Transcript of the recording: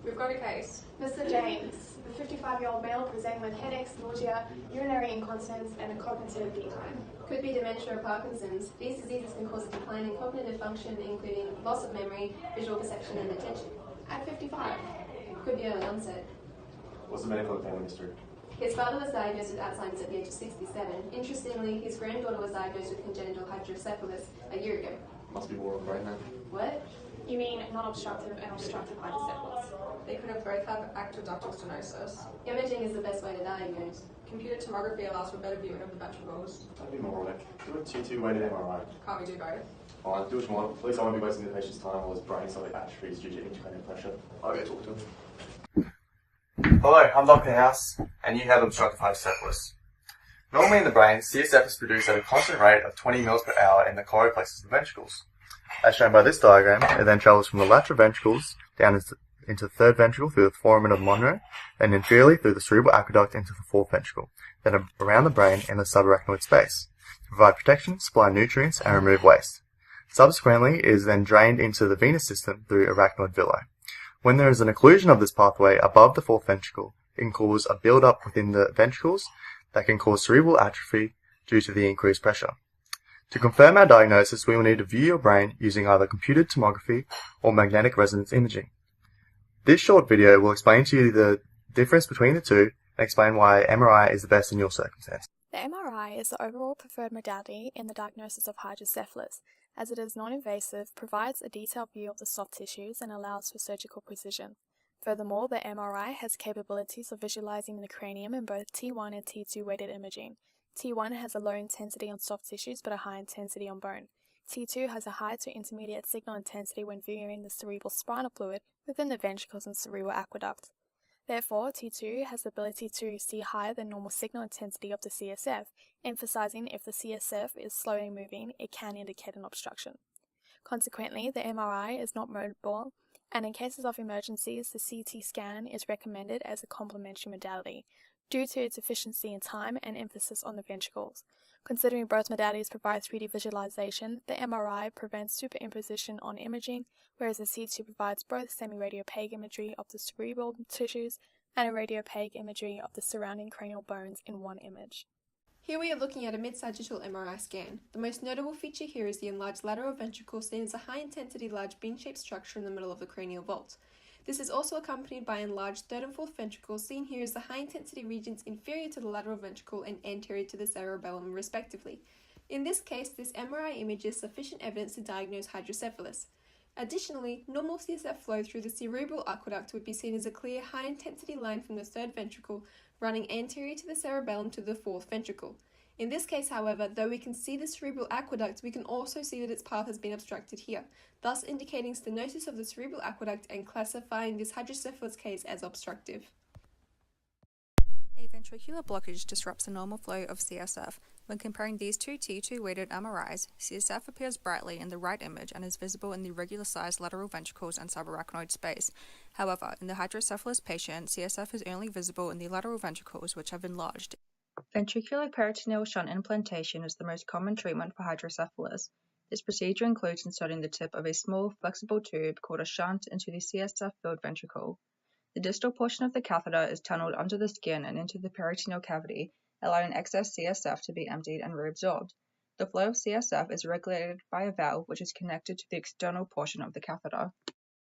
We've got a case. Mr. James, the 55-year-old male presenting with headaches, nausea, urinary incontinence, and a cognitive decline. Could be dementia or Parkinson's. These diseases can cause a decline in cognitive function, including loss of memory, visual perception, and attention. At 55. Could be early onset. What's the medical and family history? His father was diagnosed with Alzheimer's at the age of 67. Interestingly, his granddaughter was diagnosed with congenital hydrocephalus a year ago. Must be more on the brain then. What? You mean non-obstructive and obstructive hydrocephalus? They could have both have ectoductal stenosis. Imaging is the best way to diagnose. Computer tomography allows for better viewing of the ventricles. That'd be moronic. Do a T2 weighted MRI. Can't we do both? Fine, do what you want. At least I won't be wasting the patient's time while his brain suddenly atrophies due to intracranial pressure. I'll go talk to him. Hello, I'm Dr. House, and you have obstructive hydrocephalus. Normally in the brain, CSF is produced at a constant rate of 20 mL per hour in the choroid plexus of the ventricles. As shown by this diagram, it then travels from the lateral ventricles down into the third ventricle through the foramen of Monro, then inferiorly through the cerebral aqueduct into the fourth ventricle, then around the brain in the subarachnoid space, to provide protection, supply nutrients, and remove waste. Subsequently, it is then drained into the venous system through arachnoid villi. When there is an occlusion of this pathway above the fourth ventricle, it can cause a build-up within the ventricles that can cause cerebral atrophy due to the increased pressure. To confirm our diagnosis, we will need to view your brain using either computed tomography or magnetic resonance imaging. This short video will explain to you the difference between the two and explain why MRI is the best in your circumstance. The MRI is the overall preferred modality in the diagnosis of hydrocephalus, as it is non-invasive, provides a detailed view of the soft tissues, and allows for surgical precision. Furthermore, the MRI has capabilities of visualizing the cranium in both T1 and T2 weighted imaging. T1 has a low intensity on soft tissues but a high intensity on bone. T2 has a high to intermediate signal intensity when viewing the cerebral spinal fluid within the ventricles and cerebral aqueduct. Therefore, T2 has the ability to see higher than normal signal intensity of the CSF, emphasizing if the CSF is slowly moving, it can indicate an obstruction. Consequently, the MRI is not mobile, and in cases of emergencies, the CT scan is recommended as a complementary modality, due to its efficiency in time and emphasis on the ventricles. Considering both modalities provide 3D visualization, the MRI prevents superimposition on imaging, whereas the CT provides both semi-radiopaque imagery of the cerebral tissues and a radiopaque imagery of the surrounding cranial bones in one image. Here we are looking at a mid-sagittal MRI scan. The most notable feature here is the enlarged lateral ventricle, seen as a high-intensity large bean-shaped structure in the middle of the cranial vault. This is also accompanied by enlarged third and fourth ventricles, seen here as the high-intensity regions inferior to the lateral ventricle and anterior to the cerebellum respectively. In this case, this MRI image is sufficient evidence to diagnose hydrocephalus. Additionally, normal CSF flow through the cerebral aqueduct would be seen as a clear high-intensity line from the third ventricle running anterior to the cerebellum to the fourth ventricle. In this case, however, though we can see the cerebral aqueduct, we can also see that its path has been obstructed here, thus indicating stenosis of the cerebral aqueduct and classifying this hydrocephalus case as obstructive. A ventricular blockage disrupts the normal flow of CSF. When comparing these two T2 weighted MRIs, CSF appears brightly in the right image and is visible in the regular-sized lateral ventricles and subarachnoid space. However, in the hydrocephalus patient, CSF is only visible in the lateral ventricles, which have enlarged. Ventricular peritoneal shunt implantation is the most common treatment for hydrocephalus. This procedure includes inserting the tip of a small, flexible tube called a shunt into the CSF-filled ventricle. The distal portion of the catheter is tunneled under the skin and into the peritoneal cavity, allowing excess CSF to be emptied and reabsorbed. The flow of CSF is regulated by a valve which is connected to the external portion of the catheter.